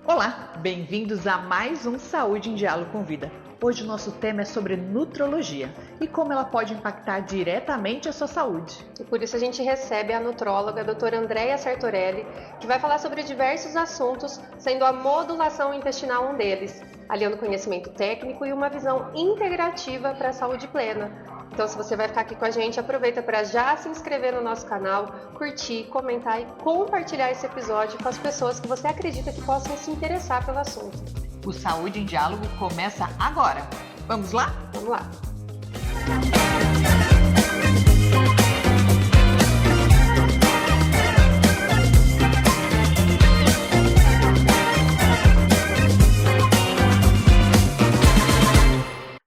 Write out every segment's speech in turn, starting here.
Olá, bem-vindos a mais um Saúde em Diálogo com Vida. Hoje o nosso tema é sobre nutrologia e como ela pode impactar diretamente a sua saúde. E por isso a gente recebe a nutróloga, a doutora Andrea Sartorelli, que vai falar sobre diversos assuntos, sendo a modulação intestinal um deles, aliando conhecimento técnico e uma visão integrativa para a saúde plena. Então, se você vai ficar aqui com a gente, aproveita para já se inscrever no nosso canal, curtir, comentar e compartilhar esse episódio com as pessoas que você acredita que possam se interessar pelo assunto. O Saúde em Diálogo começa agora. Vamos lá? Vamos lá!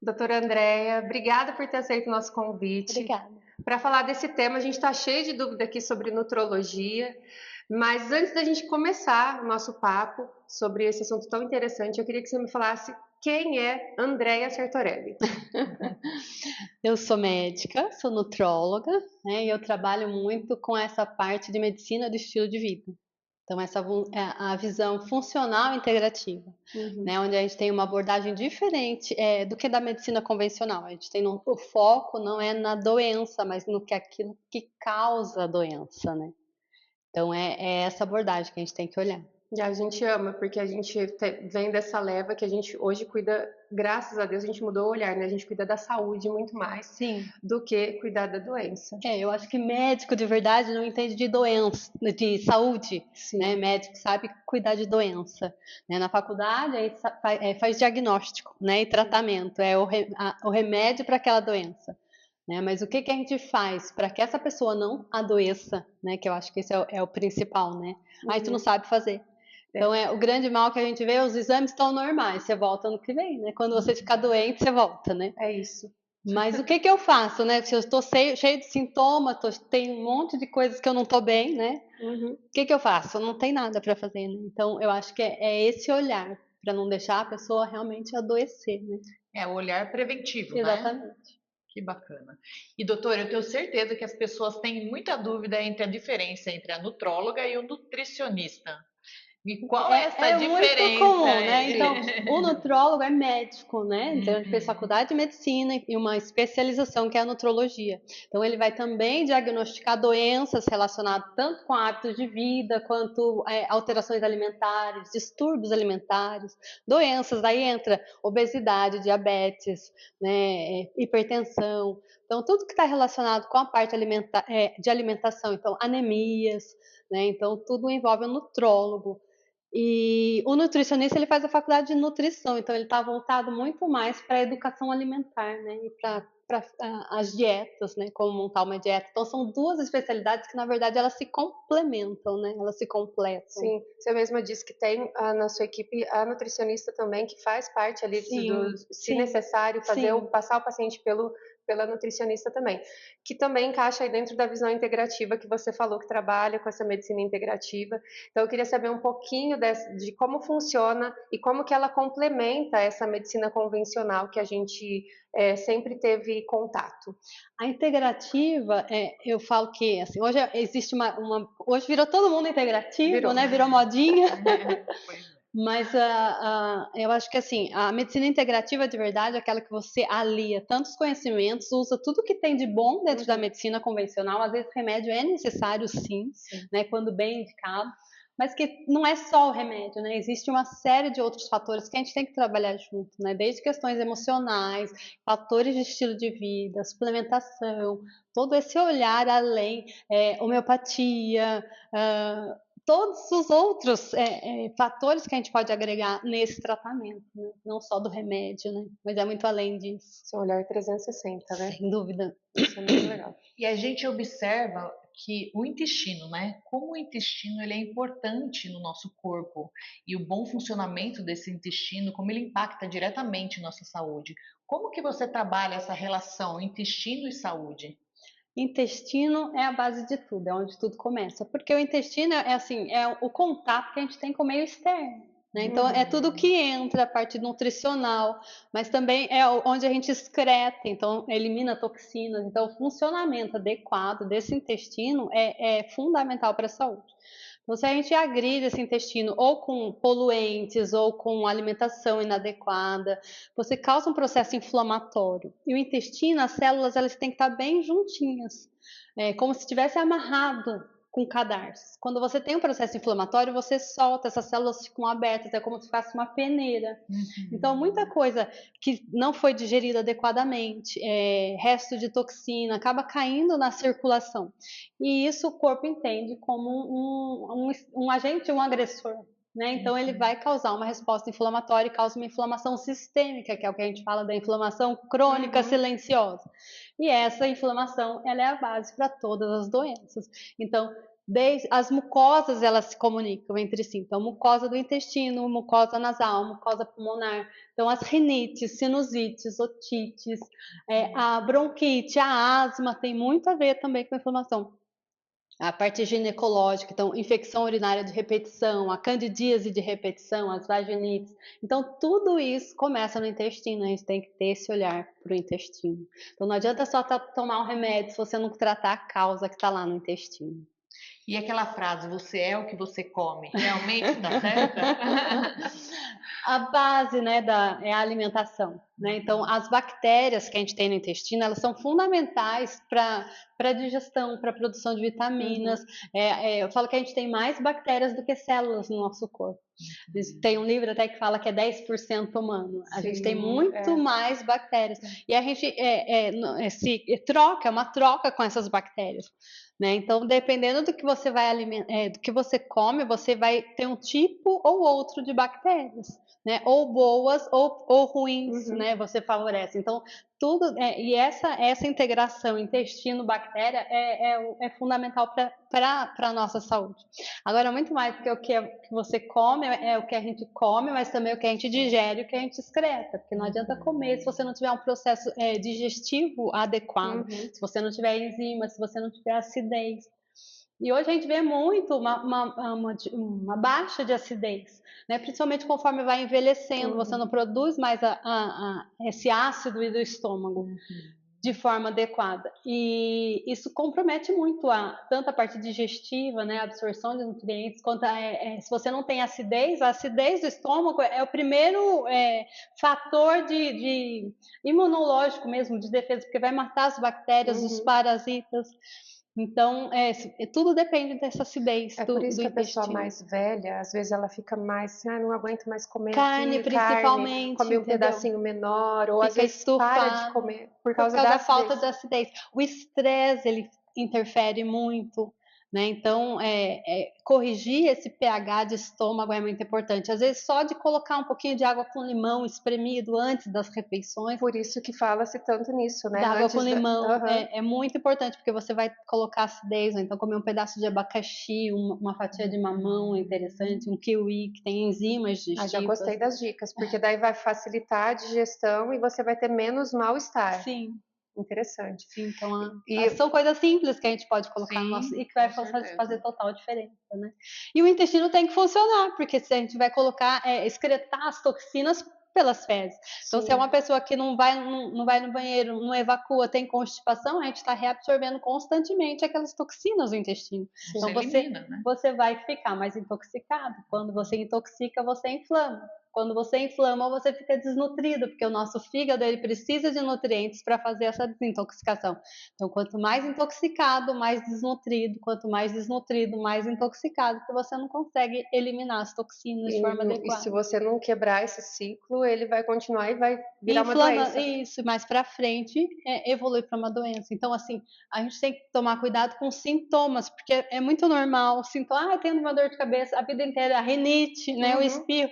Doutora Andrea, obrigada por ter aceito o nosso convite. Obrigada. Para falar desse tema, a gente está cheio de dúvida aqui sobre nutrologia, mas antes da gente começar o nosso papo sobre esse assunto tão interessante, eu queria que você me falasse quem é Andrea Sartorelli. Eu sou médica, sou nutróloga, né, e eu trabalho muito com essa parte de medicina do estilo de vida. Então, essa é a visão funcional integrativa, né, onde a gente tem uma abordagem diferente do que da medicina convencional. A gente tem o foco não é na doença, mas no que aquilo que causa a doença, né? Então, é essa abordagem que a gente tem que olhar. E a gente ama, porque a gente vem dessa leva que a gente hoje cuida, graças a Deus, a gente mudou o olhar, né? A gente cuida da saúde muito mais do que cuidar da doença. Eu acho que médico de verdade não entende de doença, de saúde, né? Médico sabe cuidar de doença, né? Na faculdade aí faz diagnóstico, né? E tratamento, o remédio para aquela doença. Né, mas o que a gente faz para que essa pessoa não adoeça, né? Que eu acho que esse é o principal, né? Aí tu não sabe fazer. Então, o grande mal que a gente vê, os exames estão normais, você volta ano que vem, né? Quando você ficar doente, você volta, né? É isso. Mas o que eu faço, né? Se eu estou cheio de sintomas, tem um monte de coisas que eu não estou bem, né? O que eu faço? Não tem nada para fazer, né? Então, eu acho que é esse olhar, para não deixar a pessoa realmente adoecer, né? É o olhar preventivo, Exatamente. né? Que bacana. E, doutora, eu tenho certeza que as pessoas têm muita dúvida entre a diferença entre a nutróloga e o nutricionista. E qual é essa diferença? Muito comum, né? Então, o nutrólogo é médico, né? Então, ele fez faculdade de medicina e uma especialização que é a nutrologia. Então, ele vai também diagnosticar doenças relacionadas tanto com hábitos de vida, quanto alterações alimentares, distúrbios alimentares, doenças, daí entra obesidade, diabetes, né? Hipertensão. Então, tudo que está relacionado com a parte de alimentação, então, anemias, né? Então, tudo envolve o nutrólogo. E o nutricionista, ele faz a faculdade de nutrição, então ele está voltado muito mais para a educação alimentar, né? E para as dietas, né? Como montar uma dieta. Então, são duas especialidades que, na verdade, elas se complementam, né? Elas se completam. Sim, você mesma disse que tem na sua equipe a nutricionista também, que faz parte ali, se necessário, passar o paciente pela nutricionista também, que também encaixa aí dentro da visão integrativa que você falou, que trabalha com essa medicina integrativa. Então, eu queria saber um pouquinho de como funciona e como que ela complementa essa medicina convencional que a gente sempre teve contato. A integrativa, eu falo que, assim, hoje existe hoje virou todo mundo integrativo, né? Virou modinha. Mas eu acho que assim, a medicina integrativa de verdade é aquela que você alia tantos conhecimentos, usa tudo que tem de bom dentro da medicina convencional. Às vezes remédio é necessário sim, né, quando bem indicado, mas que não é só o remédio, né? Existe uma série de outros fatores que a gente tem que trabalhar junto, né? Desde questões emocionais, fatores de estilo de vida, suplementação, todo esse olhar além, homeopatia, todos os outros fatores que a gente pode agregar nesse tratamento, né? Não só do remédio, né? Mas é muito além disso. Seu olhar 360, né? Sem dúvida. Isso é muito legal. E a gente observa que o intestino, né? Como o intestino ele é importante no nosso corpo e o bom funcionamento desse intestino, como ele impacta diretamente nossa saúde. Como que você trabalha essa relação intestino e saúde? Intestino é a base de tudo, é onde tudo começa. Porque o intestino é o contato que a gente tem com o meio externo. Né? Então, é tudo que entra, a parte nutricional, mas também é onde a gente excreta, então elimina toxinas. Então, o funcionamento adequado desse intestino é fundamental para a saúde. Então, se a gente agride esse intestino ou com poluentes ou com alimentação inadequada, você causa um processo inflamatório. E o intestino, as células, elas têm que estar bem juntinhas, como se estivesse amarrado com cadarços. Quando você tem um processo inflamatório, você solta, essas células ficam abertas, é como se fosse uma peneira. Então, muita coisa que não foi digerida adequadamente, resto de toxina, acaba caindo na circulação. E isso o corpo entende como um agente, um agressor. Né? Então, ele vai causar uma resposta inflamatória e causa uma inflamação sistêmica, que é o que a gente fala da inflamação crônica silenciosa. E essa inflamação, ela é a base para todas as doenças. Então, as mucosas, elas se comunicam entre si. Então, mucosa do intestino, mucosa nasal, mucosa pulmonar. Então, as rinites, sinusites, otites, a bronquite, a asma, tem muito a ver também com a inflamação. A parte ginecológica, então, infecção urinária de repetição, a candidíase de repetição, as vaginites. Então, tudo isso começa no intestino, a gente tem que ter esse olhar para o intestino. Então, não adianta só tomar um remédio se você não tratar a causa que está lá no intestino. E aquela frase, você é o que você come, realmente está certa? A base, né, é a alimentação, né? Então, as bactérias que a gente tem no intestino, elas são fundamentais para a digestão, para a produção de vitaminas. Eu falo que a gente tem mais bactérias do que células no nosso corpo. Tem um livro até que fala que é 10% humano. A gente tem muito mais bactérias. E a gente se troca, é uma troca com essas bactérias. Né? Então, dependendo do que você vai do que você come, você vai ter um tipo ou outro de bactérias, né? Ou boas ou ruins, né? Você favorece. Então, tudo e essa integração intestino-bactéria é fundamental para a nossa saúde. Agora, muito mais do que o que você come, é o que a gente come, mas também o que a gente digere e o que a gente excreta, porque não adianta comer se você não tiver um processo digestivo adequado, se você não tiver enzimas, se você não tiver acidez. E hoje a gente vê muito uma baixa de acidez, né? Principalmente conforme vai envelhecendo, você não produz mais esse ácido do estômago de forma adequada. E isso compromete muito tanto a parte digestiva, né, a absorção de nutrientes, quanto se você não tem acidez, a acidez do estômago é o primeiro fator de imunológico mesmo, de defesa, porque vai matar as bactérias, os parasitas. Então, tudo depende dessa acidez do intestino. É por isso que a pessoa mais velha, às vezes ela fica mais, não aguento mais comer carne, principalmente, come um pedacinho menor, ou às vezes para de comer por causa da falta de acidez. O estresse, ele interfere muito, né? Então, corrigir esse pH de estômago é muito importante. Às vezes, só de colocar um pouquinho de água com limão espremido antes das refeições. Por isso que fala-se tanto nisso, né? Da água com limão é muito importante, porque você vai colocar acidez, ou então comer um pedaço de abacaxi, uma fatia de mamão é interessante, um kiwi, que tem enzimas digestivas. Já gostei das dicas, porque daí vai facilitar a digestão e você vai ter menos mal-estar. Sim. Interessante. Sim, então são coisas simples que a gente pode colocar no nosso, e que vai fazer total diferença, né? E o intestino tem que funcionar, porque se a gente vai colocar, excretar as toxinas pelas fezes. Então, se é uma pessoa que não vai no banheiro, não evacua, tem constipação, a gente está reabsorvendo constantemente aquelas toxinas do intestino. Então, você vai ficar mais intoxicado. Quando você intoxica, você inflama. Quando você inflama, você fica desnutrido, porque o nosso fígado ele precisa de nutrientes para fazer essa desintoxicação. Então, quanto mais intoxicado, mais desnutrido. Quanto mais desnutrido, mais intoxicado, porque você não consegue eliminar as toxinas de forma adequada. E se você não quebrar esse ciclo, ele vai continuar e vai virar uma doença. Isso, mais para frente evolui para uma doença. Então, assim, a gente tem que tomar cuidado com sintomas, porque é muito normal. Eu tenho uma dor de cabeça a vida inteira, a rinite, né, o espirro.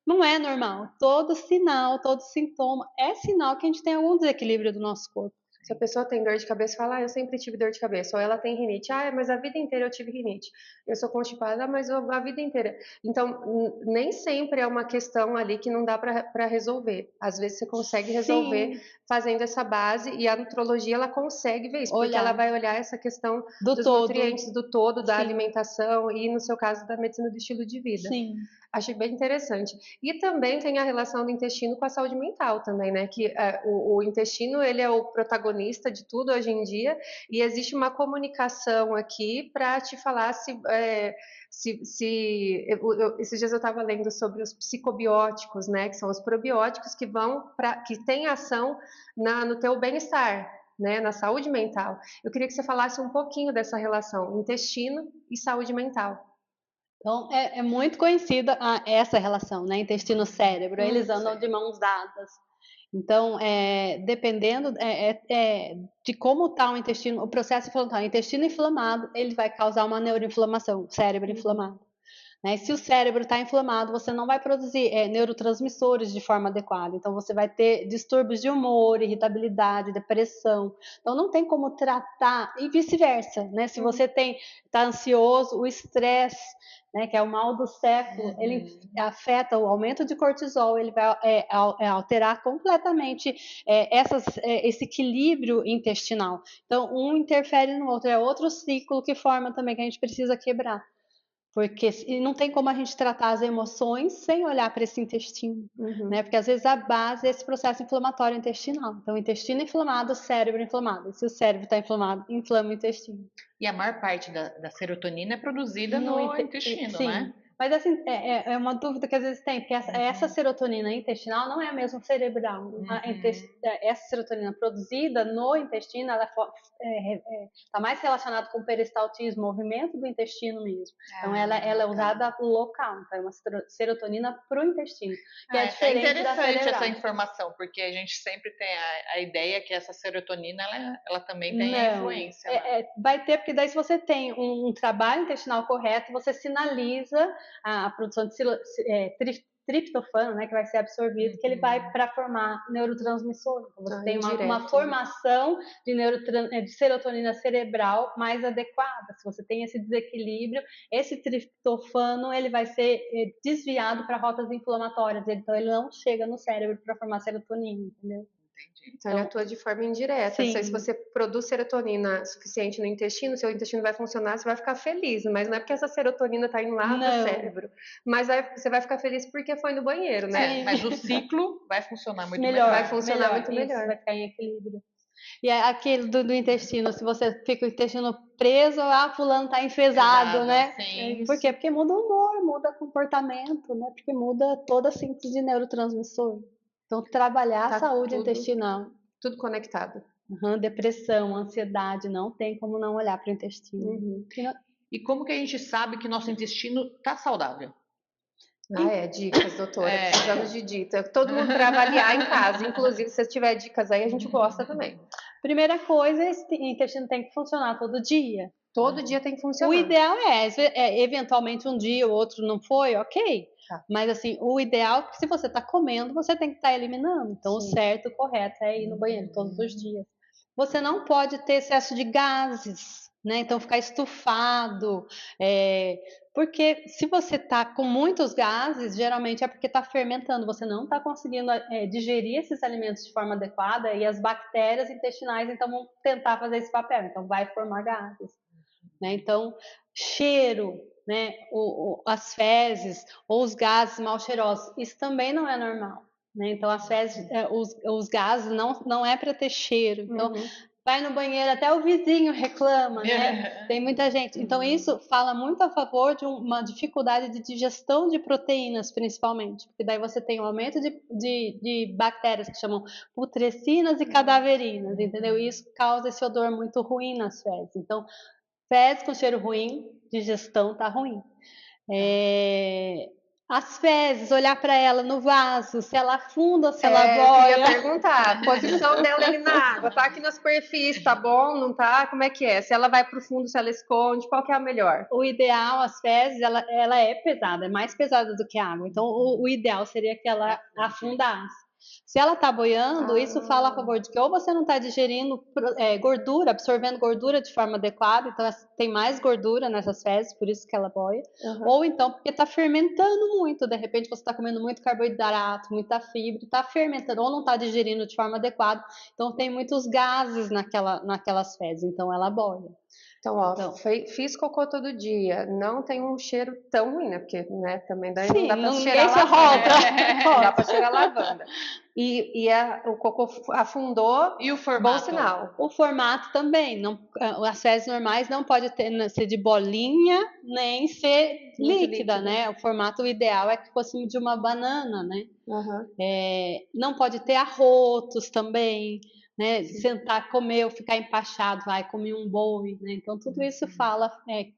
Não é normal. Todo sinal, todo sintoma é sinal que a gente tem algum desequilíbrio do nosso corpo. Se a pessoa tem dor de cabeça, fala, eu sempre tive dor de cabeça. Ou ela tem rinite, mas a vida inteira eu tive rinite. Eu sou constipada, mas a vida inteira. Então, nem sempre é uma questão ali que não dá para resolver. Às vezes você consegue resolver fazendo essa base, e a nutrologia, ela consegue ver isso, porque ela vai olhar essa questão dos nutrientes do todo, da alimentação e, no seu caso, da medicina do estilo de vida. Sim. Achei bem interessante. E também tem a relação do intestino com a saúde mental também, né? Que o intestino, ele é o protagonista nutricionista de tudo hoje em dia, e existe uma comunicação aqui para te falar esses dias eu estava lendo sobre os psicobióticos, né, que são os probióticos que têm ação no teu bem-estar, né, na saúde mental. Eu queria que você falasse um pouquinho dessa relação intestino e saúde mental. Então, é muito conhecida essa relação, né? Intestino-cérebro, eles andam de mãos dadas. Então, dependendo de como está o intestino, o processo inflamatório, o intestino inflamado, ele vai causar uma neuroinflamação, o cérebro inflamado. Né? Se o cérebro está inflamado, você não vai produzir neurotransmissores de forma adequada. Então, você vai ter distúrbios de humor, irritabilidade, depressão. Então, não tem como tratar, e vice-versa. Né? Se você está ansioso, o estresse, né, que é o mal do século, ele afeta o aumento de cortisol, ele vai alterar completamente esse equilíbrio intestinal. Então, um interfere no outro, é outro ciclo que forma também que a gente precisa quebrar. Porque não tem como a gente tratar as emoções sem olhar para esse intestino, né? Porque às vezes a base é esse processo inflamatório intestinal. Então, o intestino inflamado, o cérebro inflamado. E se o cérebro está inflamado, inflama o intestino. E a maior parte da serotonina é produzida no intestino, sim. né? Mas assim, é uma dúvida que às vezes tem, porque essa serotonina intestinal não é a mesma cerebral. Essa serotonina produzida no intestino, ela está mais relacionada com o peristaltismo, movimento do intestino mesmo. Então, ela é usada local, então é uma serotonina para o intestino. Que é diferente interessante essa informação, porque a gente sempre tem a ideia que essa serotonina, ela também tem a influência. Vai ter, porque daí se você tem um trabalho intestinal correto, você sinaliza a produção de triptofano, né, que vai ser absorvido, que ele vai para formar neurotransmissor. Então, você tem uma formação de serotonina cerebral mais adequada. Se você tem esse desequilíbrio, esse triptofano ele vai ser desviado para rotas inflamatórias, então ele não chega no cérebro para formar serotonina, entendeu? Então, ele atua de forma indireta. Se você produz serotonina suficiente no intestino, seu intestino vai funcionar, você vai ficar feliz. Mas não é porque essa serotonina está indo lá no cérebro. Mas você vai ficar feliz porque foi no banheiro, né? Mas o ciclo vai funcionar muito melhor. Vai funcionar muito melhor. Vai ficar em equilíbrio. E aquele do intestino, se você fica o intestino preso, fulano está enfesado, né? Sim. Por quê? Porque muda o humor, muda o comportamento, né? Porque muda toda a síntese de neurotransmissor. Então, trabalhar a saúde intestinal. Tudo conectado. Depressão, ansiedade, não tem como não olhar para o intestino. E como que a gente sabe que nosso intestino está saudável? Dicas, doutora. Precisamos de dicas. Todo mundo para avaliar em casa. Inclusive, se tiver dicas aí, a gente gosta também. Primeira coisa, esse intestino tem que funcionar todo dia. Todo dia tem que funcionar. O ideal eventualmente um dia ou outro não foi, ok. Mas assim, o ideal é que se você está comendo, você tem que estar eliminando. Então, o certo, o correto é ir no banheiro todos os dias. Você não pode ter excesso de gases, né? Então, ficar estufado. Porque se você está com muitos gases, geralmente é porque está fermentando. Você não está conseguindo digerir esses alimentos de forma adequada e as bactérias intestinais então vão tentar fazer esse papel. Então, vai formar gases. Né? Então, cheiro, né? As fezes ou os gases mal cheirosos, isso também não é normal. Né? Então, as fezes, os gases não é para ter cheiro. Então, vai no banheiro, até o vizinho reclama, né? Tem muita gente. Então, isso fala muito a favor de uma dificuldade de digestão de proteínas, principalmente. Porque daí você tem um aumento de bactérias que chamam putrecinas e cadaverinas, entendeu? E isso causa esse odor muito ruim nas fezes. Então, fezes com cheiro ruim, digestão tá ruim. As fezes, olhar para ela no vaso, se ela afunda ou se ela boia. Eu ia perguntar, a posição dela ali na água, tá aqui na superfície, tá bom, não tá? Como é que é? Se ela vai pro fundo, se ela esconde, qual que é a melhor? O ideal, as fezes, ela é pesada, é mais pesada do que a água. Então, o ideal seria que ela afundasse. Se ela está boiando, isso fala a favor de que ou você não está digerindo gordura, absorvendo gordura de forma adequada, então tem mais gordura nessas fezes, por isso que ela boia, ou então porque está fermentando muito, de repente você está comendo muito carboidrato, muita fibra, está fermentando, ou não está digerindo de forma adequada, então tem muitos gases naquelas fezes, então ela boia. Então, ó, Então, fiz cocô todo dia, não tem um cheiro tão ruim, né? Porque, né, também daí sim, não dá pra ninguém cheirar se lavanda. arrota. Não dá pra cheirar lavanda. O cocô afundou, E o bom formato? sinal. O formato também, as fezes normais não pode ser de bolinha, nem ser Muito líquida, né? O formato ideal é que fosse de uma banana, né? Uhum. Não pode ter arrotos também, né? Sentar, comer ou ficar empachado, vai comer um boi, né? Então tudo isso fala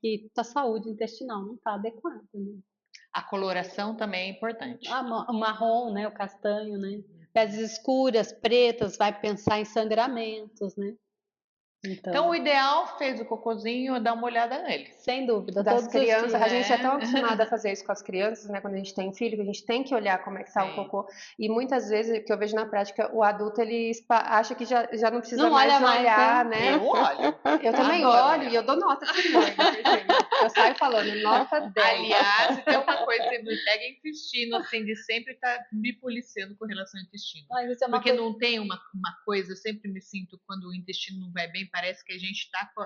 que a saúde intestinal não está adequada, né? A coloração também é importante. O marrom, né? O castanho, né? Fezes escuras, pretas, vai pensar em sangramentos, né? Então, o ideal, fez o cocôzinho, dá uma olhada nele. Sem dúvida, Das todos os crianças, dias. a gente é tão acostumada a fazer isso com as crianças, né? Quando a gente tem filho, que a gente tem que olhar como é que tá o Sim. cocô. E muitas vezes, o que eu vejo na prática, o adulto, ele acha que já não precisa Não mais olha de mais, olhar, né? né? Eu olho. Eu também Adoro olho olhar. e eu dou nota pra mãe, eu saio falando, nota 10. Aliás, se tem uma coisa que me pega é intestino, assim, de sempre estar me policiando com relação ao intestino. Mas isso é uma Porque coisa... não tem uma coisa, eu sempre me sinto, quando o intestino não vai bem, parece que a gente está com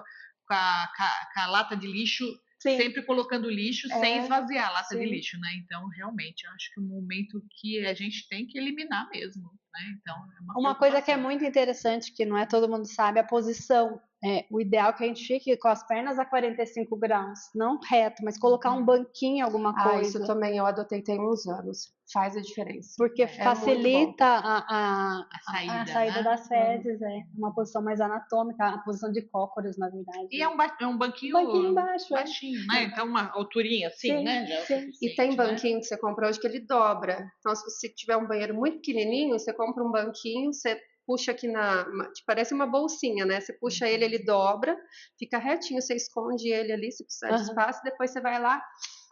a lata de lixo, Sim. sempre colocando lixo sem esvaziar a lata sim. de lixo, né? Então, realmente, eu acho que é um momento que a gente tem que eliminar mesmo, né? Então, é Uma coisa que é preocupação. muito interessante, que não é todo mundo sabe, a posição. O ideal é que a gente fique com as pernas a 45 graus, não reto, mas colocar um banquinho, alguma coisa. Isso também eu adotei tem uns anos. Faz a diferença. Porque facilita A a saída, saída né? das fezes, uma posição mais anatômica, a posição de cócoras, na verdade. E é um banquinho, Embaixo, baixinho, né? Então, uma alturinha assim, sim, né? Já é o sim. E tem suficiente, banquinho que você compra hoje que ele dobra. Então, se você tiver um banheiro muito pequenininho, você compra um banquinho, você puxa aqui parece uma bolsinha, né? Você puxa ele dobra, fica retinho, você esconde ele ali, se precisar de espaço, depois você vai lá,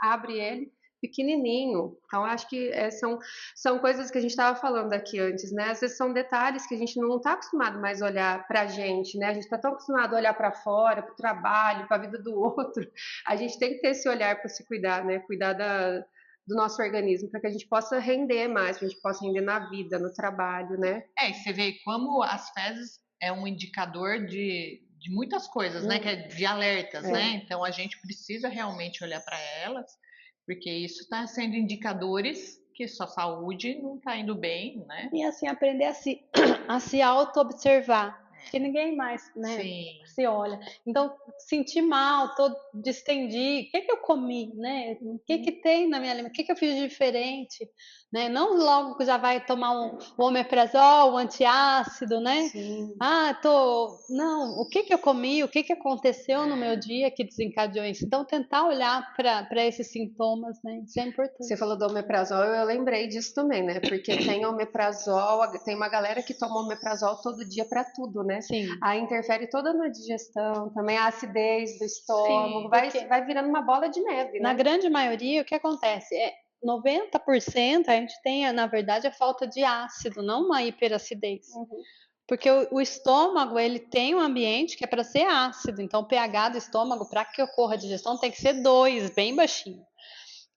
abre ele, pequenininho. Então, acho que são coisas que a gente estava falando aqui antes, né? Às vezes são detalhes que a gente não está acostumado mais a olhar para a gente, né? A gente está tão acostumado a olhar para fora, para o trabalho, para a vida do outro. A gente tem que ter esse olhar para se cuidar, né? Cuidar do nosso organismo, para que a gente possa render mais, para a gente possa render na vida, no trabalho, né? E você vê como as fezes é um indicador de muitas coisas, né? Que é de alertas, né? Então, a gente precisa realmente olhar para elas, porque isso está sendo indicadores que sua saúde não está indo bem, né? E assim, aprender a se auto-observar. Que ninguém mais, né, se olha. Então, senti mal, distendi. O que eu comi, né? O que tem na minha alimentação? O que eu fiz de diferente? Né? Não logo que já vai tomar um omeprazol, um antiácido, né? Sim. Não, o que eu comi? O que aconteceu no meu dia que desencadeou isso? Então, tentar olhar para esses sintomas, né? Isso é importante. Você falou do omeprazol, eu lembrei disso também, né? Porque tem omeprazol, tem uma galera que toma omeprazol todo dia para tudo, né? Sim. Aí interfere toda na digestão, também a acidez do estômago, Sim, vai virando uma bola de neve, né? Na grande maioria, o que acontece? 90% a gente tem, na verdade, a falta de ácido, não uma hiperacidez. Porque o estômago, ele tem um ambiente que é para ser ácido, então o pH do estômago, para que ocorra a digestão, tem que ser 2, bem baixinho.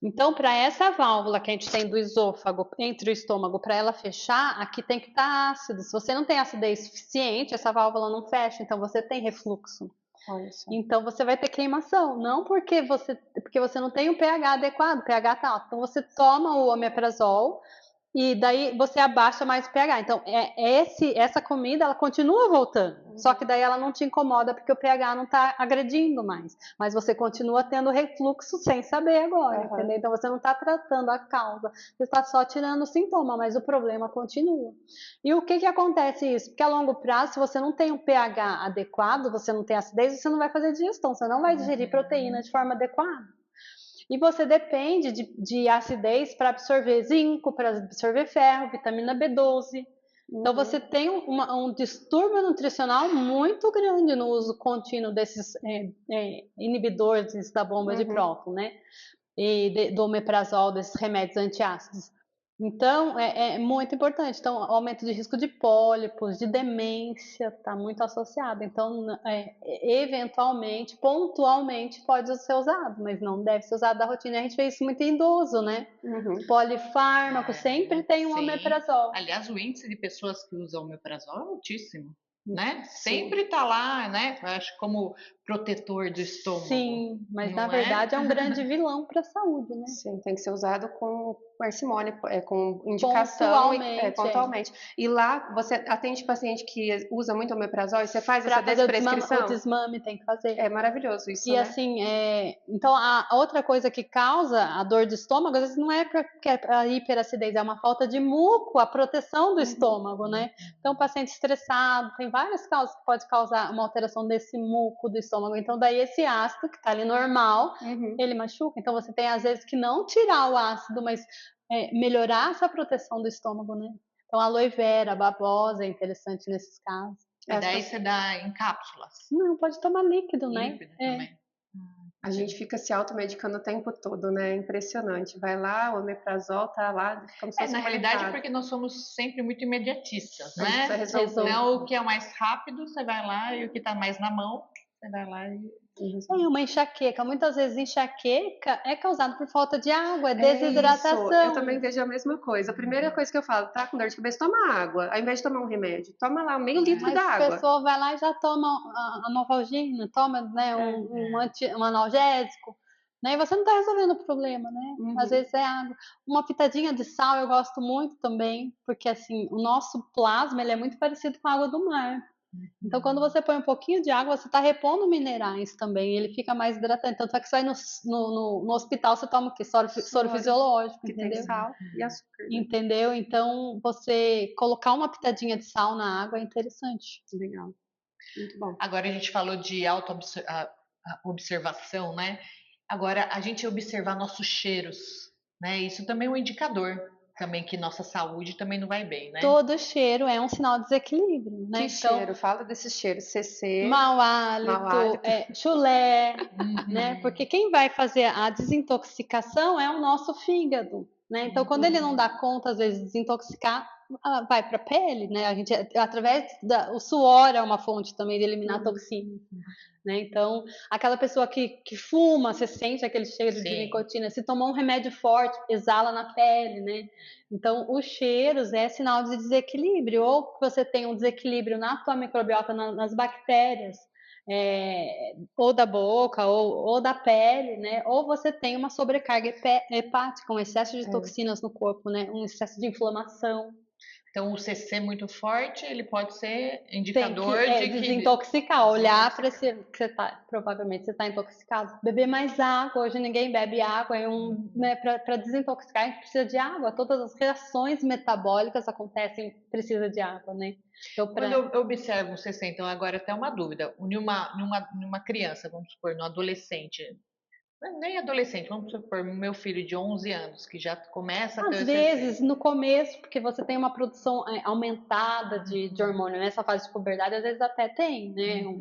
Então, para essa válvula que a gente tem do esôfago entre o estômago, para ela fechar, aqui tem que estar ácido. Se você não tem acidez suficiente, essa válvula não fecha, então você tem refluxo. Então você vai ter queimação, não porque você não tem o pH adequado, o pH tá alto. Então você toma o omeprazol e daí você abaixa mais o pH. Então essa comida ela continua voltando, só que daí ela não te incomoda porque o pH não está agredindo mais, mas você continua tendo refluxo sem saber agora, entendeu? Então você não está tratando a causa, você está só tirando o sintoma, mas o problema continua. E o que acontece isso? Porque a longo prazo, se você não tem um pH adequado, você não tem acidez, você não vai fazer digestão, você não vai digerir proteína de forma adequada. E você depende de acidez para absorver zinco, para absorver ferro, vitamina B12. Então você tem um distúrbio nutricional muito grande no uso contínuo desses inibidores da bomba de próton, né? E do omeprazol, desses remédios antiácidos. Então, é muito importante. Então, aumento de risco de pólipos, de demência, está muito associado. Então, eventualmente, pontualmente, pode ser usado, mas não deve ser usado da rotina. A gente vê isso muito em idoso, né? Polifármaco, sempre tem um omeprazol. Aliás, o índice de pessoas que usam omeprazol é altíssimo. né? Sempre tá lá, né? Eu acho como protetor do estômago. Sim, mas na não verdade é um grande vilão para a saúde, né? Sim, tem que ser usado com parcimônia, com indicação pontualmente. E lá você atende paciente que usa muito omeprazol e você faz essa desprescrição? O desmame tem que fazer. É maravilhoso isso, E né? assim, então a outra coisa que causa a dor de estômago, às vezes não é que é a hiperacidez, é uma falta de muco, a proteção do estômago, né? Então o paciente estressado, tem várias causas que pode causar uma alteração desse muco do estômago. Então daí esse ácido que tá ali normal, ele machuca. Então você tem às vezes que não tirar o ácido, mas melhorar essa proteção do estômago, né? Então a aloe vera, a babosa é interessante nesses casos. E daí você dá em cápsulas? Não, pode tomar líquido, né? Líquido também. A gente fica se automedicando o tempo todo, né? É impressionante. Vai lá, o omeprazol tá lá, como se fosse na realidade, porque nós somos sempre muito imediatistas, né? Então, o que é mais rápido, você vai lá, e o que tá mais na mão, você vai lá e... uma enxaqueca. Muitas vezes enxaqueca é causada por falta de água, desidratação. Eu também vejo a mesma coisa. A primeira coisa que eu falo, tá com dor de cabeça, toma água. Ao invés de tomar um remédio, toma lá meio litro da água. A pessoa vai lá e já toma a Novalgina, toma, né, um analgésico, né, e você não tá resolvendo o problema, né? Às vezes é água. Uma pitadinha de sal eu gosto muito também, porque assim, o nosso plasma, ele é muito parecido com a água do mar. Então, quando você põe um pouquinho de água, você está repondo minerais também, ele fica mais hidratante. Tanto é que você vai no hospital, você toma o quê? Soro fisiológico, que entendeu? Tem sal e açúcar. Né? Entendeu? Então, você colocar uma pitadinha de sal na água é interessante. Legal. Muito bom. Agora a gente falou de auto-observação, né? Agora, a gente observar nossos cheiros, né? Isso também é um indicador. Também que nossa saúde também não vai bem, né? Todo cheiro é um sinal de desequilíbrio, né? Que cheiro? Fala desses cheiros. CC, mau hálito. Chulé, né? Porque quem vai fazer a desintoxicação é o nosso fígado, né? Então, quando ele não dá conta, às vezes, de desintoxicar, vai para a pele, né? A gente, através o suor é uma fonte também de eliminar toxinas. Né? Então, aquela pessoa que fuma, você sente aquele cheiro de nicotina. Se tomou um remédio forte, exala na pele, né? Então, os cheiros é sinal de desequilíbrio, ou que você tem um desequilíbrio na tua microbiota, nas bactérias, ou da boca, ou da pele, né? Ou você tem uma sobrecarga hepática, um excesso de toxinas no corpo, né? Um excesso de inflamação. Então, o CC muito forte, ele pode ser indicador de que... desintoxicar, olhar para esse que provavelmente você está intoxicado. Beber mais água, hoje ninguém bebe água, né, para desintoxicar a gente precisa de água, todas as reações metabólicas acontecem, precisa de água, né? Então, Quando eu observo o CC, então agora até uma dúvida, numa criança, vamos supor, no adolescente, nem adolescente, vamos supor, meu filho de 11 anos, que já começa a ter... Às vezes, no começo, porque você tem uma produção aumentada de hormônio nessa fase de puberdade, às vezes até tem, né? Um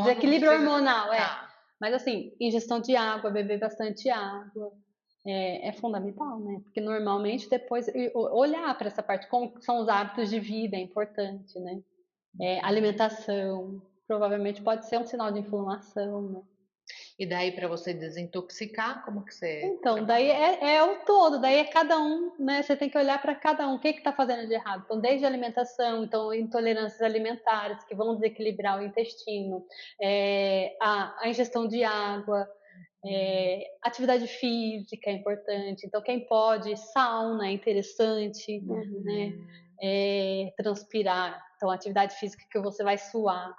desequilíbrio hormonal, Mas assim, ingestão de água, beber bastante água, é fundamental, né? Porque normalmente depois, olhar para essa parte, como são os hábitos de vida, é importante, né? Alimentação, provavelmente pode ser um sinal de inflamação, né? E daí, para você desintoxicar, como que você... Então, daí é o todo, daí é cada um, né? Você tem que olhar para cada um, o que está fazendo de errado. Então, desde a alimentação, então, intolerâncias alimentares, que vão desequilibrar o intestino, a ingestão de água, atividade física é importante. Então, quem pode, sauna é interessante, né? Transpirar, então, atividade física que você vai suar.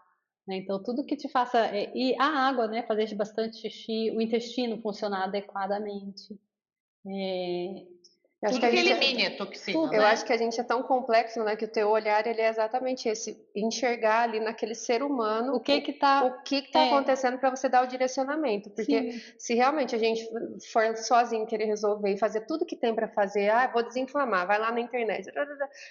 Né? Então, tudo que te faça... e a água, né? Fazer bastante xixi, o intestino funcionar adequadamente. Tudo que elimine a toxina, né? Eu acho que a gente é tão complexo, né? Que o teu olhar, ele é exatamente esse. Enxergar ali naquele ser humano o que está acontecendo para você dar o direcionamento. Porque se realmente a gente for sozinho querer resolver e fazer tudo que tem para fazer, vou desinflamar, vai lá na internet.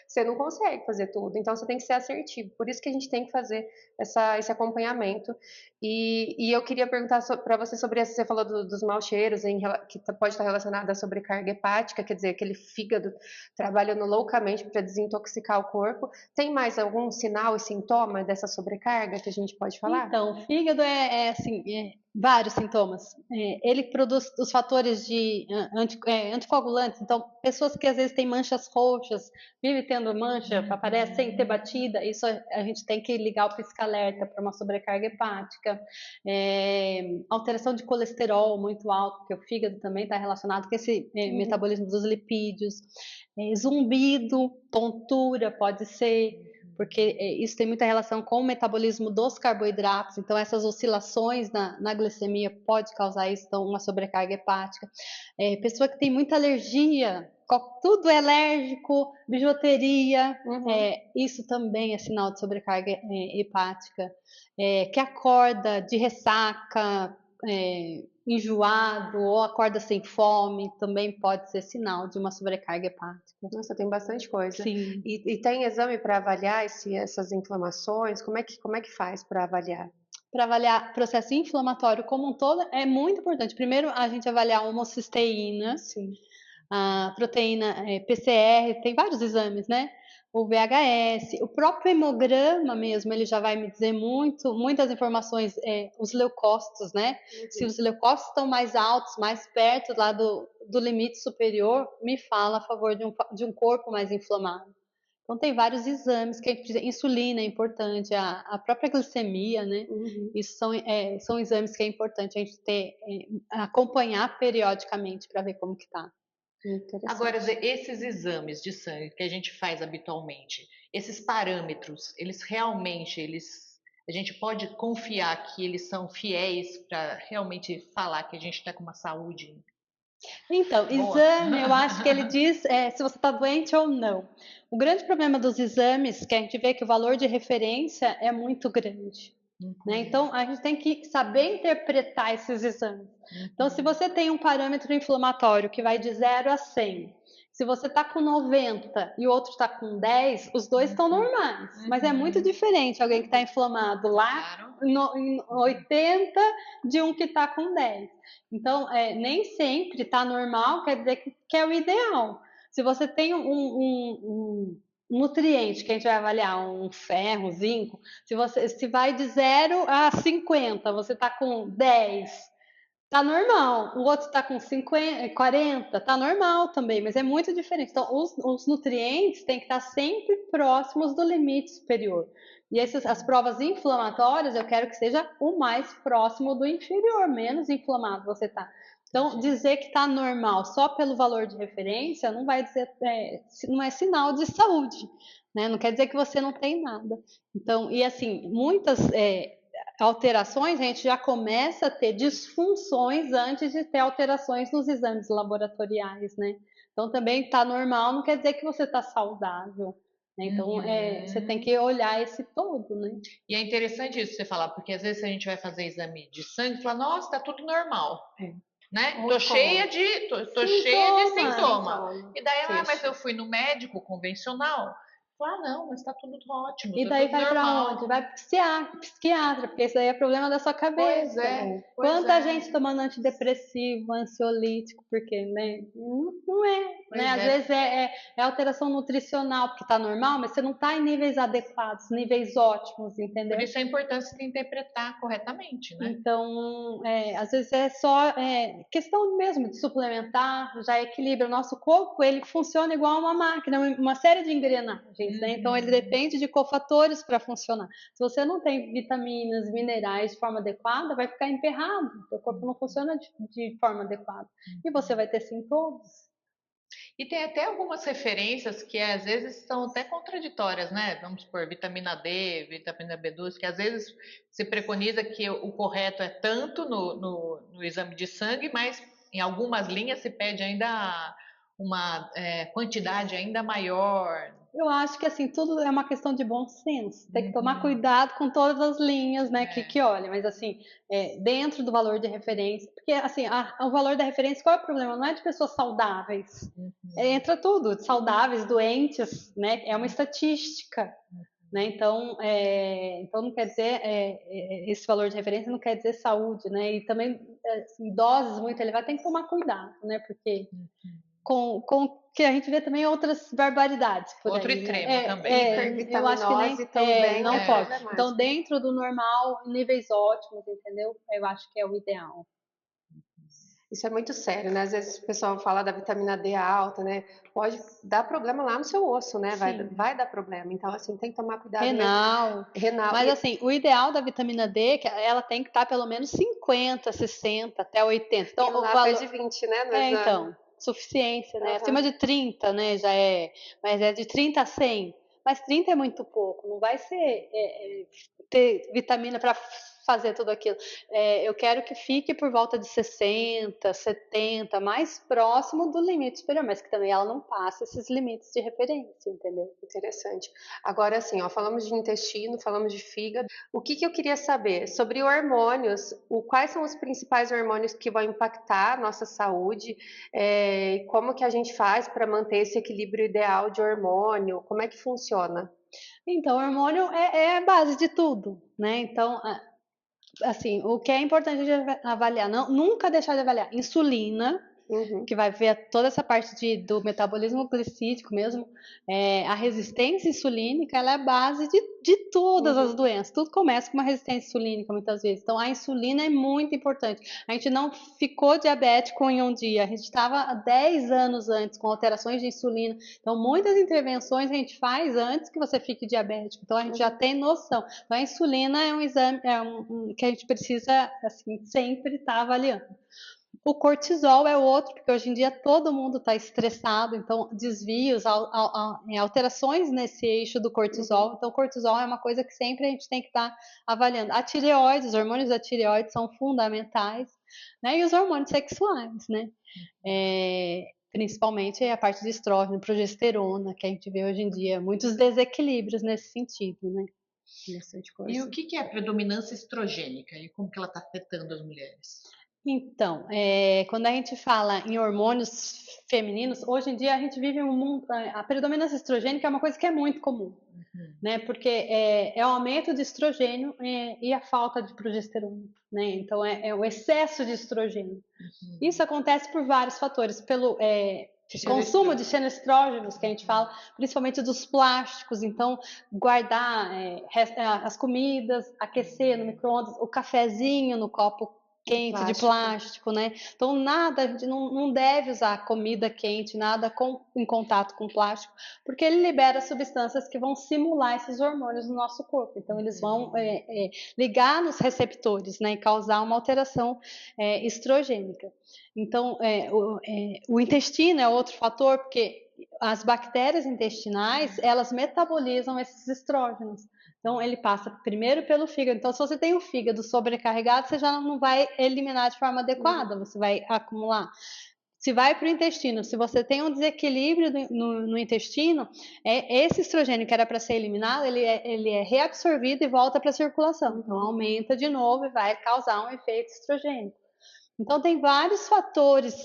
Você não consegue fazer tudo. Então, você tem que ser assertivo. Por isso que a gente tem que fazer esse acompanhamento. E eu queria perguntar para você sobre isso. Você falou dos maus cheiros, que pode estar relacionado à sobrecarga hepática, quer dizer, aquele fígado trabalhando loucamente para desintoxicar o corpo. Tem mais algum sinal e sintoma dessa sobrecarga que a gente pode falar? Então, o fígado assim, Vários sintomas. Ele produz os fatores de anticoagulantes, então pessoas que às vezes têm manchas roxas, vivem tendo mancha, aparece sem ter batida, isso a gente tem que ligar o pisca-alerta para uma sobrecarga hepática. Alteração de colesterol muito alto, porque o fígado também está relacionado com esse metabolismo dos lipídios. Zumbido, tontura pode ser, porque isso tem muita relação com o metabolismo dos carboidratos, então essas oscilações na glicemia pode causar isso, então uma sobrecarga hepática. Pessoa que tem muita alergia, tudo é alérgico, bijuteria, isso também é sinal de sobrecarga hepática. Que acorda de ressaca, enjoado ou acorda sem fome, também pode ser sinal de uma sobrecarga hepática. Nossa, tem bastante coisa. Sim. E tem exame para avaliar essas inflamações? Como é que faz para avaliar? Para avaliar processo inflamatório como um todo é muito importante. Primeiro, a gente avaliar a homocisteína, a proteína PCR, tem vários exames, né? O VHS, o próprio hemograma mesmo, ele já vai me dizer muitas informações, os leucócitos, né? Se os leucócitos estão mais altos, mais perto lá do limite superior, me fala a favor de um corpo mais inflamado. Então tem vários exames que a gente precisa, insulina é importante, a própria glicemia, né? Isso são exames que é importante a gente acompanhar periodicamente para ver como que tá. Agora, esses exames de sangue que a gente faz habitualmente, esses parâmetros, a gente pode confiar que eles são fiéis para realmente falar que a gente está com uma saúde? Então, exame, eu acho que ele diz se você está doente ou não. O grande problema dos exames, que a gente vê que o valor de referência é muito grande. Né? Então, a gente tem que saber interpretar esses exames. Então, se você tem um parâmetro inflamatório que vai de 0 a 100, se você está com 90 e o outro está com 10, os dois estão normais. Mas é muito diferente alguém que está inflamado lá em 80 de um que está com 10. Então, nem sempre está normal, quer dizer que é o ideal. Se você tem um nutriente que a gente vai avaliar, um ferro, um zinco, se vai de 0 a 50, você está com 10, tá normal. O outro está com 50, 40, tá normal também, mas é muito diferente. Então, os nutrientes têm que estar sempre próximos do limite superior. E as provas inflamatórias, eu quero que seja o mais próximo do inferior, menos inflamado você está. Então, dizer que está normal só pelo valor de referência não vai dizer, não é sinal de saúde, né? Não quer dizer que você não tem nada. Então, e assim, muitas alterações, a gente já começa a ter disfunções antes de ter alterações nos exames laboratoriais, né? Então, também está normal, não quer dizer que você está saudável. Né? Então, você tem que olhar esse todo, né? E é interessante isso você falar, porque às vezes a gente vai fazer exame de sangue e fala, nossa, tá tudo normal. Né? Tô cheia de sintoma. E daí, mas eu fui no médico convencional. Não, mas tá tudo ótimo. E tá daí tudo vai para normal. onde? Vai pro psiquiatra, porque isso daí é problema da sua cabeça. Quanta gente tomando antidepressivo, ansiolítico, porque, né? Não é. Né? Às vezes é alteração nutricional, porque tá normal, mas você não tá em níveis adequados, níveis ótimos, entendeu? Por isso a importância de interpretar corretamente, né? Então, às vezes é só questão mesmo de suplementar, já equilibra. O nosso corpo, ele funciona igual uma máquina, uma série de engrenagens, né? Então, ele depende de cofatores para funcionar. Se você não tem vitaminas, minerais de forma adequada, vai ficar emperrado, o corpo não funciona de forma adequada. E você vai ter sintomas. E tem até algumas referências que às vezes são até contraditórias, né? Vamos por vitamina D, vitamina B12, que às vezes se preconiza que o correto é tanto no exame de sangue, mas em algumas linhas se pede ainda uma quantidade ainda maior. Eu acho que assim, tudo é uma questão de bom senso. Tem que tomar cuidado com todas as linhas, né, que olha, mas assim, dentro do valor de referência, porque assim, o valor da referência, qual é o problema? Não é de pessoas saudáveis. Entra tudo, saudáveis, doentes, né? É uma estatística. Né? Então não quer dizer, esse valor de referência não quer dizer saúde, né? E também, assim, doses muito elevadas, tem que tomar cuidado, né? Porque com que a gente vê também outras barbaridades por Outro aí, né? extremo também. Eu acho que nem também não pode. problemático. Então, dentro do normal, níveis ótimos, entendeu? Eu acho que é o ideal. Isso é muito sério, né? Às vezes o pessoal fala da vitamina D alta, né? Pode dar problema lá no seu osso, né? Vai dar problema. Então, assim, tem que tomar cuidado Renal. Renal. Mas, assim, o ideal da vitamina D, que ela tem que estar pelo menos 50, 60, até 80. Então, e lá pede 20, né, no exame. Então, suficiência, né? Acima de 30, né, já é, mas é de 30 a 100. Mas 30 é muito pouco, não vai ser ter vitamina para fazer tudo aquilo. Eu quero que fique por volta de 60, 70, mais próximo do limite superior, mas que também ela não passe esses limites de referência, entendeu? Interessante. Agora, assim, ó, falamos de intestino, falamos de fígado. O que eu queria saber sobre hormônios? Quais são os principais hormônios que vão impactar a nossa saúde? Como que a gente faz para manter esse equilíbrio ideal de hormônio? Como é que funciona? Então, o hormônio é a base de tudo, né? Então, assim, o que é importante a gente avaliar, nunca deixar de avaliar insulina, que vai ver toda essa parte do metabolismo glicídico mesmo, a resistência insulínica, ela é a base de todas as doenças, tudo começa com uma resistência insulínica muitas vezes, então a insulina é muito importante, a gente não ficou diabético em um dia, a gente estava 10 anos antes com alterações de insulina, então muitas intervenções a gente faz antes que você fique diabético, então a gente já tem noção, então a insulina é um exame que a gente precisa assim, sempre estar avaliando. O cortisol é outro, porque hoje em dia todo mundo está estressado, então desvios, alterações nesse eixo do cortisol. Então, o cortisol é uma coisa que sempre a gente tem que estar avaliando. A tireoide, os hormônios da tireoide são fundamentais, né? E os hormônios sexuais, né? Principalmente a parte de estrógeno, progesterona, que a gente vê hoje em dia, muitos desequilíbrios nesse sentido, né? Bastante coisa. E o que é a predominância estrogênica e como que ela está afetando as mulheres? Então, quando a gente fala em hormônios femininos, hoje em dia a gente vive um mundo. A predominância estrogênica é uma coisa que é muito comum, né? Porque é o aumento de estrogênio e a falta de progesterona, né? Então, é o excesso de estrogênio. Isso acontece por vários fatores, pelo consumo de xenestrógenos, que a gente fala, principalmente dos plásticos. Então, guardar as comidas, aquecer no micro-ondas, o cafezinho no copo quente de plástico, né? Então a gente não deve usar comida quente, nada em contato com plástico, porque ele libera substâncias que vão simular esses hormônios no nosso corpo. Então eles vão ligar nos receptores, né? E causar uma alteração estrogênica. Então o intestino é outro fator, porque as bactérias intestinais, elas metabolizam esses estrógenos. Então, ele passa primeiro pelo fígado. Então, se você tem o fígado sobrecarregado, você já não vai eliminar de forma adequada, você vai acumular. Se vai para o intestino, se você tem um desequilíbrio no intestino, esse estrogênio que era para ser eliminado, ele é reabsorvido e volta para a circulação. Então, aumenta de novo e vai causar um efeito estrogênico. Então, tem vários fatores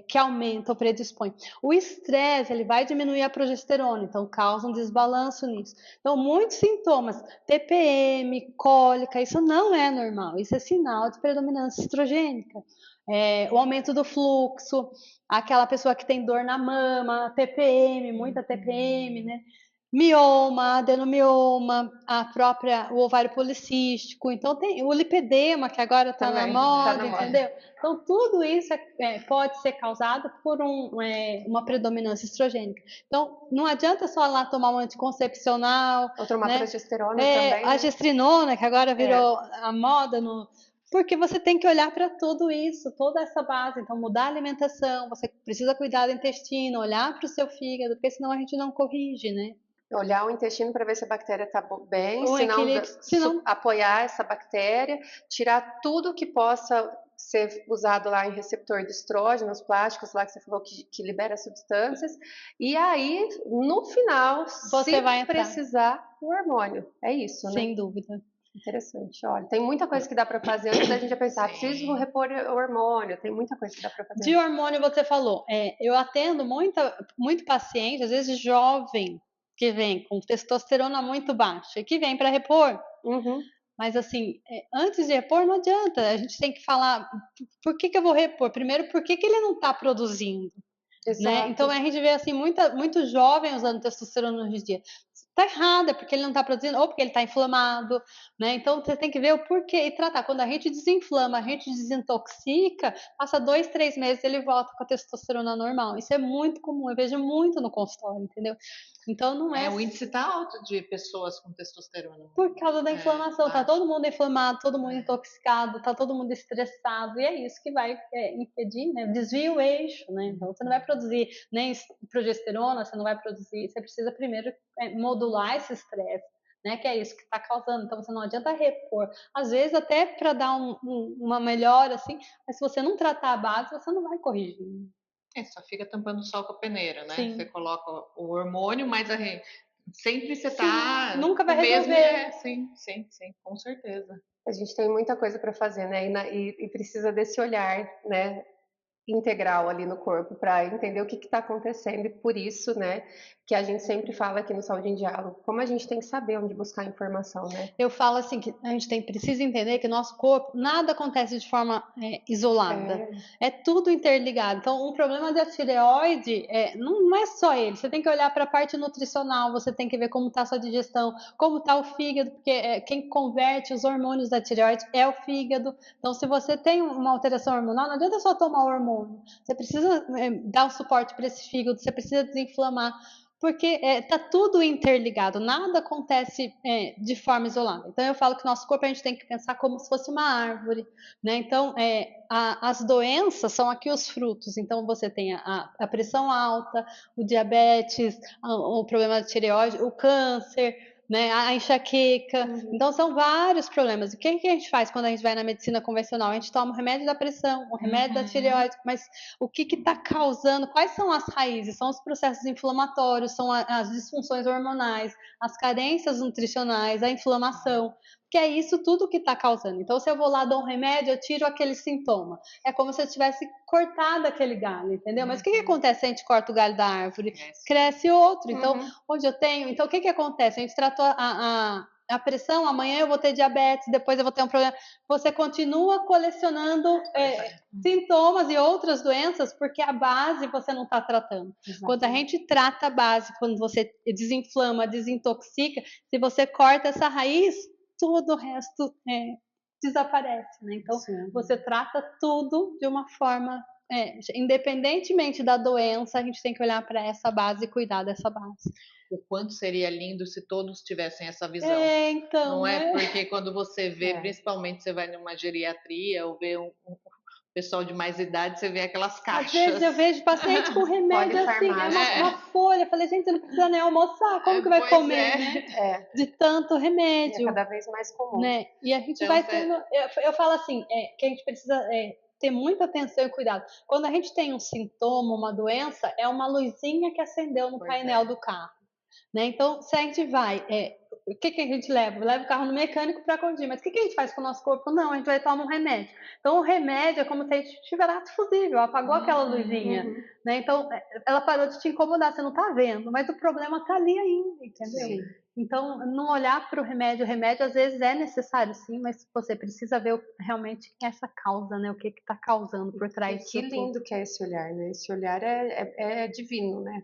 que aumentam, predispõem. O estresse, ele vai diminuir a progesterona, então causa um desbalanço nisso. Então, muitos sintomas, TPM, cólica, isso não é normal, isso é sinal de predominância estrogênica. O aumento do fluxo, aquela pessoa que tem dor na mama, TPM, muita TPM, né? Mioma, adenomioma, o ovário policístico, então tem o lipedema, que agora está na moda, entendeu? Então, tudo isso pode ser causado por uma predominância estrogênica. Então, não adianta só lá tomar um anticoncepcional. Ou tomar progesterona também. A gestrinona, que agora virou a moda porque você tem que olhar para tudo isso, toda essa base. Então, mudar a alimentação, você precisa cuidar do intestino, olhar para o seu fígado, porque senão a gente não corrige, né? Olhar o intestino para ver se a bactéria está bem, se não apoiar essa bactéria, tirar tudo que possa ser usado lá em receptor de estrógeno, os plásticos lá que você falou que libera substâncias, e aí, no final, você vai precisar do hormônio. É isso, né? Sem dúvida. Interessante, olha, tem muita coisa que dá para fazer antes da gente pensar, preciso repor hormônio, tem muita coisa que dá para fazer. De hormônio você falou, eu atendo muito paciente, às vezes jovem, que vem com testosterona muito baixa, e que vem para repor. Mas assim, antes de repor não adianta, a gente tem que falar, por que eu vou repor? Primeiro, por que ele não está produzindo? né? Então a gente vê assim muito jovem usando testosterona hoje em dia. Tá errado, é porque ele não tá produzindo, ou porque ele tá inflamado, né? Então você tem que ver o porquê e tratar. Quando a gente desinflama, a gente desintoxica, passa 2, 3 meses ele volta com a testosterona normal. Isso é muito comum, eu vejo muito no consultório, entendeu? Então não é. O índice tá alto de pessoas com testosterona. Por causa da inflamação, tá todo mundo inflamado, todo mundo intoxicado, tá todo mundo estressado, e é isso que vai impedir, né? Desvia o eixo, né? Então você não vai produzir nem progesterona, você não vai produzir, você precisa primeiro modular esse estresse, né? Que é isso que está causando. Então você não adianta repor. Às vezes até para dar uma melhora, assim, mas se você não tratar a base, você não vai corrigir. Só fica tampando o sol com a peneira, né? Sim. Você coloca o hormônio, mas sempre você tá. Nunca vai resolver. Sim, com certeza. A gente tem muita coisa para fazer, né? E precisa desse olhar, né? Integral ali no corpo para entender o que está acontecendo e por isso, né, que a gente sempre fala aqui no Saúde em Diálogo, como a gente tem que saber onde buscar informação, né? Eu falo assim que a gente precisa entender que nosso corpo, nada acontece de forma isolada, é tudo interligado. Então, um problema da tireoide não é só ele, você tem que olhar para a parte nutricional, você tem que ver como está a sua digestão, como está o fígado, porque quem converte os hormônios da tireoide é o fígado. Então, se você tem uma alteração hormonal, não adianta só tomar o hormônio, você precisa dar o suporte para esse fígado, você precisa desinflamar, porque tá tudo interligado, nada acontece de forma isolada. Então eu falo que nosso corpo a gente tem que pensar como se fosse uma árvore, né? Então as doenças são aqui os frutos. Então você tem a pressão alta, o diabetes, o problema da tireoide, o câncer, né, a enxaqueca. Então são vários problemas. E o que a gente faz quando a gente vai na medicina convencional? A gente toma o remédio da pressão, o remédio da tireoide, mas o que está causando? Quais são as raízes? São os processos inflamatórios, são as disfunções hormonais, as carências nutricionais, a inflamação, que é isso tudo que está causando. Então, se eu vou lá dar um remédio, eu tiro aquele sintoma. É como se eu tivesse cortado aquele galho, entendeu? Mas o que acontece se a gente corta o galho da árvore? Cresce outro. Então, onde eu tenho... Então, o que acontece? A gente tratou a pressão, amanhã eu vou ter diabetes, depois eu vou ter um problema. Você continua colecionando sintomas e outras doenças porque a base você não está tratando. Exatamente. Quando a gente trata a base, quando você desinflama, desintoxica, se você corta essa raiz, todo o resto desaparece, né? Então, você trata tudo de uma forma... independentemente da doença, a gente tem que olhar para essa base e cuidar dessa base. O quanto seria lindo se todos tivessem essa visão. Então, não é? Porque quando você vê, principalmente você vai numa geriatria ou vê um pessoal de mais idade, você vê aquelas caixas. Às vezes eu vejo paciente com remédio assim, uma folha. Eu falei, gente, você não precisa nem almoçar, como que vai comer, né? De tanto remédio. E é cada vez mais comum. Né? E a gente vai tendo... Eu falo assim, que a gente precisa... ter muita atenção e cuidado. Quando a gente tem um sintoma, uma doença, é uma luzinha que acendeu no painel do carro. Né? Então, se a gente vai... o que a gente leva? Leva o carro no mecânico para corrigir. Mas o que a gente faz com o nosso corpo? Não, a gente vai tomar um remédio. Então, o remédio é como se a gente tivesse ato fusível, apagou aquela luzinha. Né? Então, ela parou de te incomodar, você não está vendo, mas o problema está ali ainda, entendeu? Sim. Então, não olhar para o remédio às vezes é necessário sim, mas você precisa ver realmente essa causa, né? O que está causando por trás disso. Que lindo que é esse olhar, né? Esse olhar é divino, né?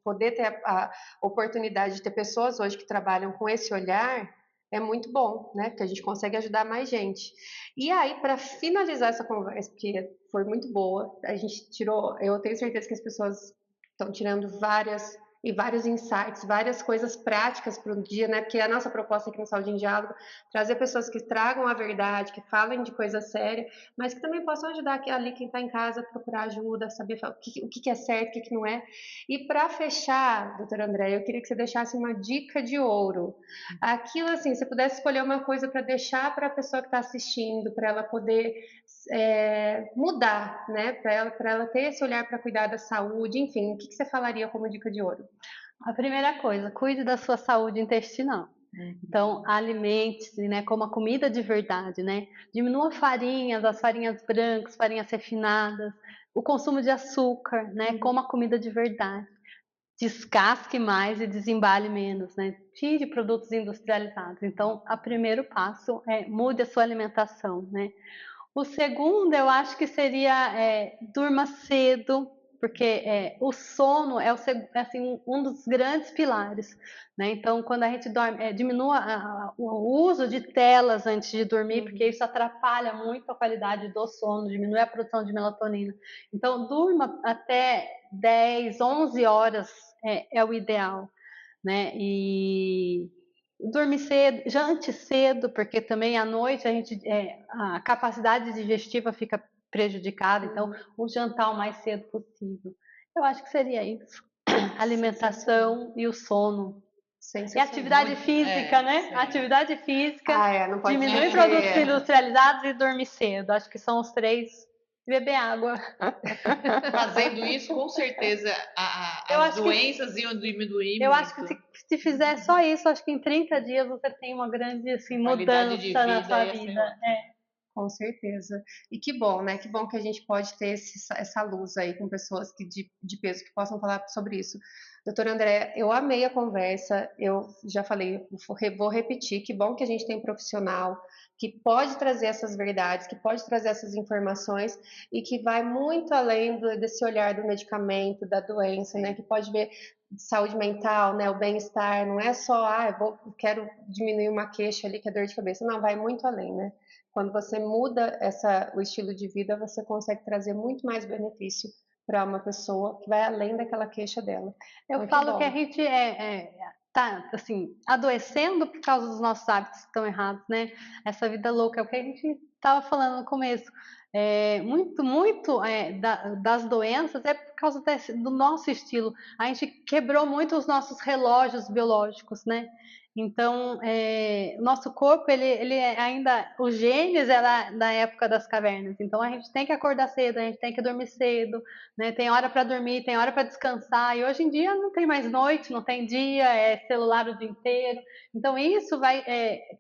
Poder ter a oportunidade de ter pessoas hoje que trabalham com esse olhar é muito bom, né? Porque a gente consegue ajudar mais gente. E aí, para finalizar essa conversa, porque foi muito boa, a gente tirou, eu tenho certeza que as pessoas estão tirando vários insights, várias coisas práticas para o dia, né? Porque a nossa proposta aqui no Saúde em Diálogo trazer pessoas que tragam a verdade, que falem de coisa séria, mas que também possam ajudar ali quem está em casa a procurar ajuda, saber o que é certo, o que não é. E para fechar, doutora Andréia, eu queria que você deixasse uma dica de ouro. Aquilo assim, se você pudesse escolher uma coisa para deixar para a pessoa que está assistindo, para ela poder mudar, né? Para ela ter esse olhar para cuidar da saúde, enfim, o que você falaria como dica de ouro? A primeira coisa, cuide da sua saúde intestinal. Então, alimente-se, né? Coma comida de verdade, né? Diminua as farinhas brancas, farinhas refinadas, o consumo de açúcar, né? Coma comida de verdade. Descasque mais e desembale menos, né? Tire produtos industrializados. Então, o primeiro passo é mude a sua alimentação, né? O segundo, eu acho que seria durma cedo, porque o sono é assim, um dos grandes pilares, né? Então, quando a gente dorme, diminua o uso de telas antes de dormir, porque isso atrapalha muito a qualidade do sono, diminui a produção de melatonina. Então, durma até 10, 11 horas é o ideal, né? E dormir cedo, jante cedo, porque também à noite a capacidade digestiva fica prejudicada, então o jantar o mais cedo possível. Eu acho que seria isso. Alimentação e o sono. E atividade física, né? Atividade física, diminuir produtos industrializados e dormir cedo. Acho que são os 3. Beber água. Fazendo isso, com certeza, as doenças iam diminuir. Eu acho que se fizer só isso, acho que em 30 dias você tem uma grande assim, mudança na sua vida. Com certeza. E que bom, né? Que bom que a gente pode ter essa luz aí com pessoas de peso que possam falar sobre isso. Doutora André, eu amei a conversa, eu já falei, vou repetir, que bom que a gente tem um profissional que pode trazer essas verdades, que pode trazer essas informações e que vai muito além desse olhar do medicamento, da doença, né? Que pode ver saúde mental, né? O bem-estar, não é só, quero diminuir uma queixa ali que é dor de cabeça, não, vai muito além, né? Quando você muda o estilo de vida, você consegue trazer muito mais benefício para uma pessoa que vai além daquela queixa dela. Eu falo que a gente tá assim, adoecendo por causa dos nossos hábitos que estão errados, né? Essa vida louca é o que a gente estava falando no começo. Muito das doenças é por causa do nosso estilo. A gente quebrou muito os nossos relógios biológicos, né? Então, o nosso corpo, ele ainda, os genes era da época das cavernas. Então, a gente tem que acordar cedo, a gente tem que dormir cedo, né? Tem hora para dormir, tem hora para descansar. E hoje em dia não tem mais noite, não tem dia, é celular o dia inteiro. Então, isso vai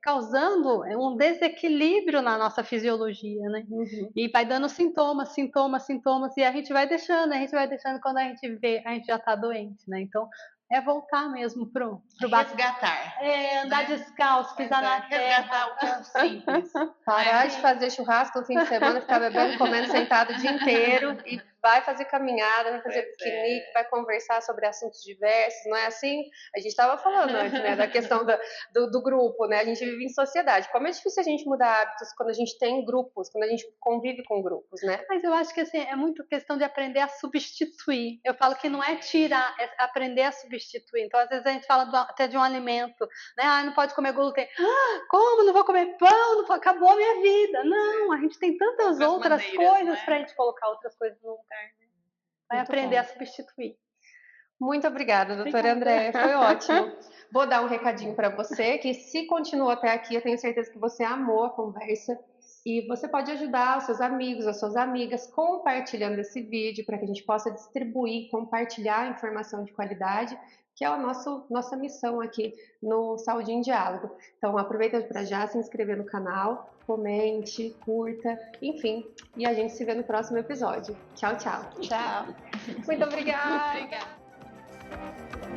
causando um desequilíbrio na nossa fisiologia, né? E vai dando sintomas, e a gente vai deixando quando a gente vê, a gente já está doente, né? Então, voltar mesmo pro resgatar. Andar descalço, pisar na terra. Resgatar o que é simples. Parar de fazer churrasco no fim de semana, ficar bebendo, comendo sentado o dia inteiro e vai fazer caminhada, vai fazer piquenique, vai conversar sobre assuntos diversos, não é assim? A gente estava falando antes, né, da questão do grupo, né? A gente vive em sociedade. Como é difícil a gente mudar hábitos quando a gente tem grupos, quando a gente convive com grupos, né? Mas eu acho que assim, é muito questão de aprender a substituir. Eu falo que não é tirar, é aprender a substituir. Então, às vezes a gente fala até de um alimento, né? Não pode comer glúten. Como? Não vou comer pão? Acabou a minha vida. Não, a gente tem tantas outras coisas para a gente colocar outras coisas no lugar. Né? Vai aprender a substituir. Muito obrigada, doutora André, foi ótimo. Vou dar um recadinho para você, que se continuou até aqui, eu tenho certeza que você amou a conversa. E você pode ajudar os seus amigos, as suas amigas, compartilhando esse vídeo, para que a gente possa distribuir, compartilhar informação de qualidade, que é a nossa missão aqui no Saúde em Diálogo. Então, aproveita para já se inscrever no canal, comente, curta, enfim. E a gente se vê no próximo episódio. Tchau, tchau. Tchau. Muito obrigada. Obrigada.